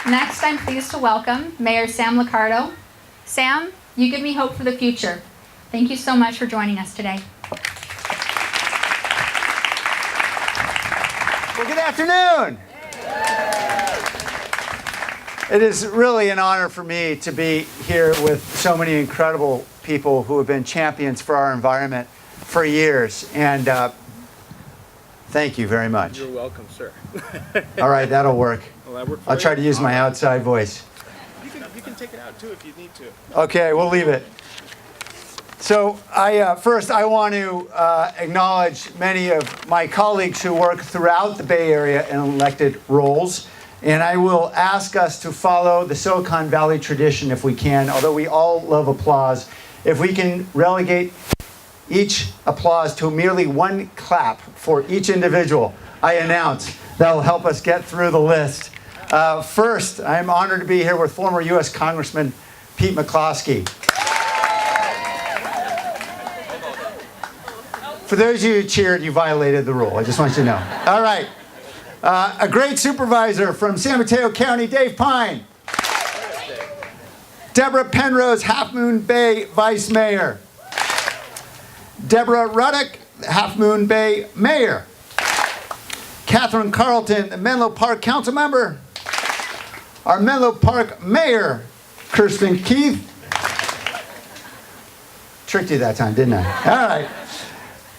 Next, I'm pleased to welcome Mayor Sam Liccardo. Sam, you give me hope for the future. Thank you so much for joining us today. Well, good afternoon. It is really an honor for me to be here with so many incredible people who have been champions for our environment for years. And thank you very much. You're welcome, sir. All right, that'll work. Well, that worked for I'll try you? to use my outside voice. You can take it out, too, if you need to. Okay, we'll leave it. So first, I want to acknowledge many of my colleagues who work throughout the Bay Area in elected roles. And I will ask us to follow the Silicon Valley tradition if we can, although we all love applause. If we can relegate each applause to merely one clap for each individual, I announce that will help us get through the list. First, I'm honored to be here with former U.S. Congressman Pete McCloskey. For those of you who cheered, you violated the rule. I just want you to know. All right. A great supervisor from San Mateo County, Dave Pine. Deborah Penrose, Half Moon Bay Vice Mayor. Deborah Ruddock, Half Moon Bay Mayor. Catherine Carlton, the Menlo Park Council Member. Our Menlo Park Mayor, Kirsten Keith. Tricked you that time, didn't I? All right.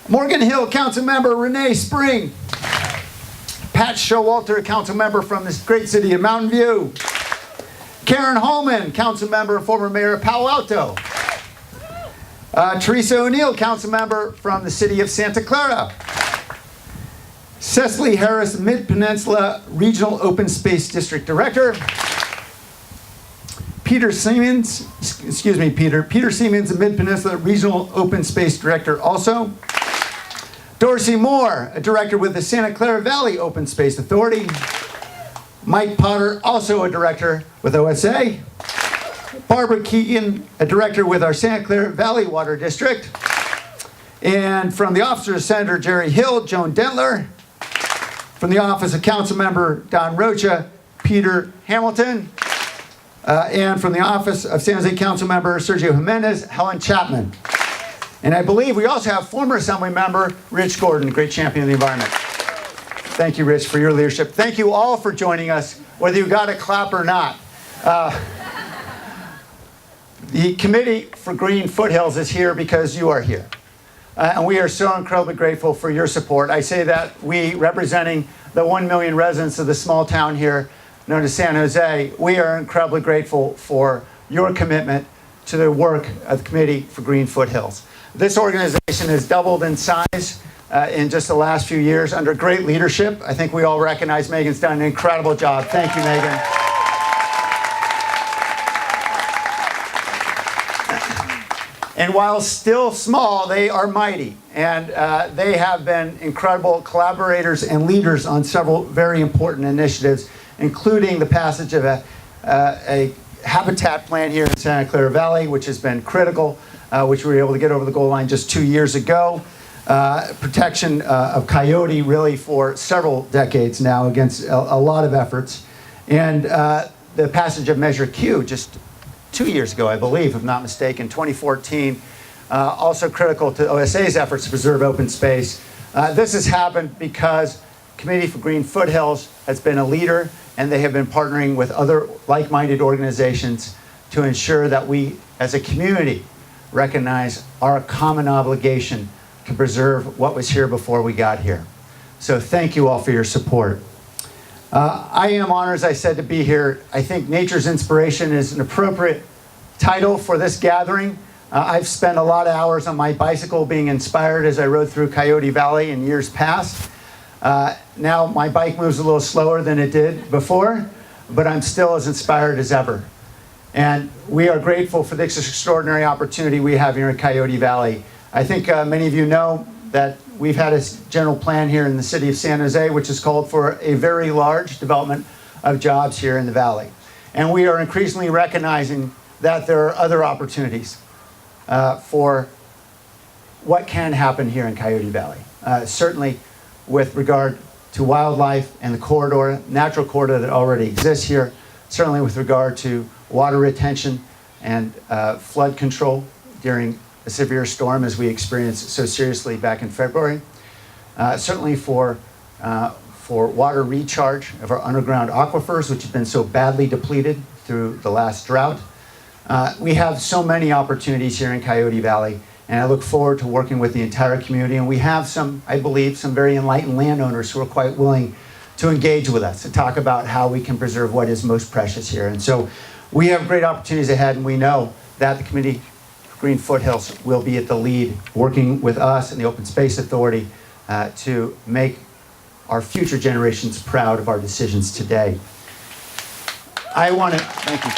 Morgan Hill Council Member, Renee Spring. Pat Showalter, Council Member from this great city of Mountain View. Karen Holman, Council Member and former Mayor of Palo Alto. Teresa O'Neill, Council Member from the city of Santa Clara. Cecily Harris, Mid-Peninsula Regional Open Space District Director. Peter Siemens, Peter Siemens, the Mid-Peninsula Regional Open Space Director also. Dorsey Moore, a director with the Santa Clara Valley Open Space Authority. Mike Potter, also a director with OSA. Barbara Keegan, a director with our Santa Clara Valley Water District. And from the Office of Senator Jerry Hill, Joan Dentler. From the Office of Council Member Don Rocha, Peter Hamilton. And from the Office of San Jose Council Member Sergio Jimenez, Helen Chapman. And I believe we also have former Assembly Member Rich Gordon, great champion of the environment. Thank you, Rich, for your leadership. Thank you all for joining us, whether you got a clap or not. The Committee for Green Foothills is here because you are here. And we are so incredibly grateful for your support. I say that we, representing the 1 million residents of the small town here known as San Jose, we are incredibly grateful for your commitment to the work of the Committee for Green Foothills. This organization has doubled in size in just the last few years under great leadership. I think we all recognize Megan's done an incredible job. Thank you, Megan. And while still small, they are mighty. And they have been incredible collaborators and leaders on several very important initiatives, including the passage of a habitat plan here in Santa Clara Valley, which has been critical, which we were able to get over the goal line just 2 years ago. Protection of coyote really for several decades now against a lot of efforts. And the passage of Measure Q just 2 years ago, I believe, if not mistaken, 2014, also critical to OSA's efforts to preserve open space. This has happened because Committee for Green Foothills has been a leader, and they have been partnering with other like-minded organizations to ensure that we, as a community, recognize our common obligation to preserve what was here before we got here. So thank you all for your support. I am honored, as I said, to be here. I think Nature's Inspiration is an appropriate title for this gathering. I've spent a lot of hours on my bicycle being inspired as I rode through Coyote Valley in years past. Now my bike moves a little slower than it did before, but I'm still as inspired as ever. And we are grateful for this extraordinary opportunity we have here in Coyote Valley. I think many of you know that we've had a general plan here in the city of San Jose, which has called for a very large development of jobs here in the valley. And we are increasingly recognizing that there are other opportunities for what can happen here in Coyote Valley. Certainly with regard to wildlife and the corridor, natural corridor that already exists here, certainly with regard to water retention and flood control during a severe storm as we experienced so seriously back in February. Certainly for water recharge of our underground aquifers, which have been so badly depleted through the last drought. We have so many opportunities here in Coyote Valley, and I look forward to working with the entire community. And we have some, I believe, some very enlightened landowners who are quite willing to engage with us to talk about how we can preserve what is most precious here. And so we have great opportunities ahead, and we know that the Committee for Green Foothills will be at the lead, working with us and the Open Space Authority to make our future generations proud of our decisions today. I want to, thank you.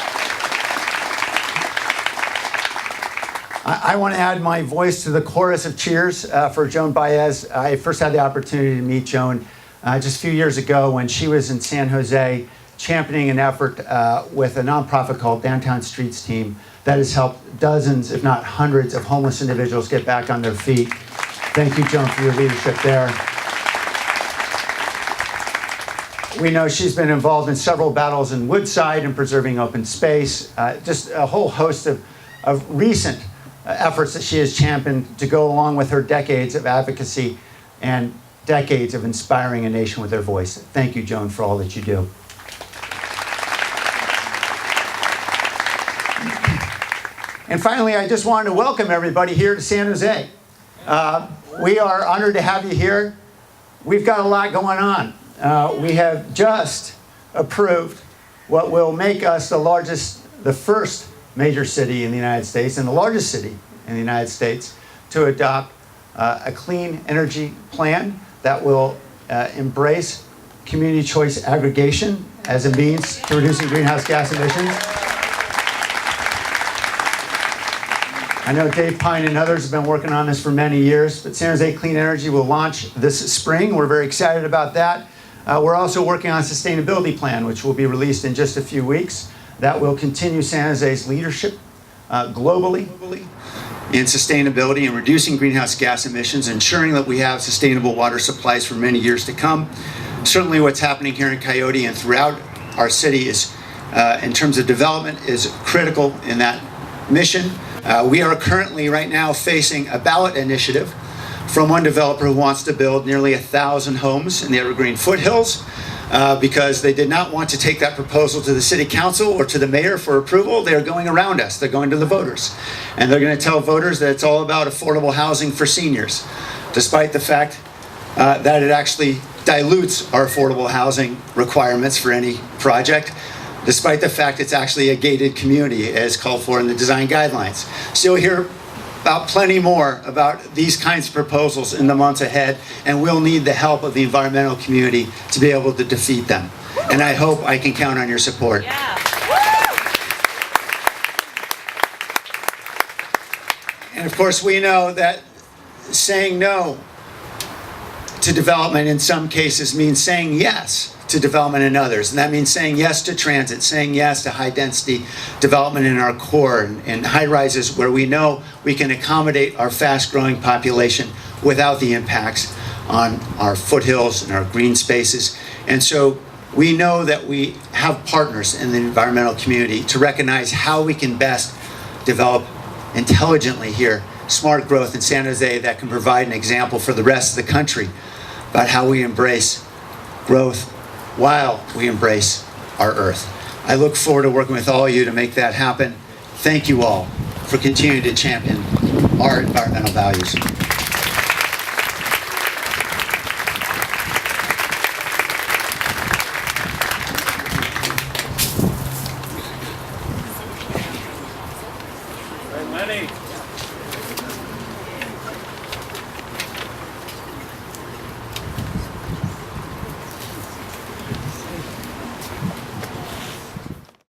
I want to add my voice to the chorus of cheers for Joan Baez. I first had the opportunity to meet Joan just a few years ago when she was in San Jose championing an effort with a nonprofit called Downtown Streets Team that has helped dozens, if not hundreds, of homeless individuals get back on their feet. Thank you, Joan, for your leadership there. We know she's been involved in several battles in Woodside and preserving open space, just a whole host of recent efforts that she has championed to go along with her decades of advocacy and decades of inspiring a nation with her voice. Thank you, Joan, for all that you do. And finally, I just wanted to welcome everybody here to San Jose. We are honored to have you here. We've got a lot going on. We have just approved what will make us the first major city in the United States and the largest city in the United States to adopt a clean energy plan that will embrace community choice aggregation as a means to reducing greenhouse gas emissions. I know Dave Pine and others have been working on this for many years, but San Jose Clean Energy will launch this spring. We're very excited about that. We're also working on a sustainability plan, which will be released in just a few weeks, that will continue San Jose's leadership globally in sustainability and reducing greenhouse gas emissions, ensuring that we have sustainable water supplies for many years to come. Certainly what's happening here in Coyote and throughout our city is, in terms of development, is critical in that mission. We are currently right now facing a ballot initiative from one developer who wants to build nearly 1,000 homes in the Evergreen Foothills because they did not want to take that proposal to the city council or to the mayor for approval. They're going around us. They're going to the voters. And they're going to tell voters that it's all about affordable housing for seniors, despite the fact that it actually dilutes our affordable housing requirements for any project, despite the fact it's actually a gated community as called for in the design guidelines. So you'll hear about plenty more about these kinds of proposals in the months ahead, and we'll need the help of the environmental community to be able to defeat them. And I hope I can count on your support. Yeah. And of course, we know that saying no to development in some cases means saying yes to development in others. And that means saying yes to transit, saying yes to high density development in our core and high rises where we know we can accommodate our fast growing population without the impacts on our foothills and our green spaces. And so we know that we have partners in the environmental community to recognize how we can best develop intelligently here smart growth in San Jose that can provide an example for the rest of the country about how we embrace growth while we embrace our earth. I look forward to working with all of you to make that happen. Thank you all for continuing to champion our environmental values.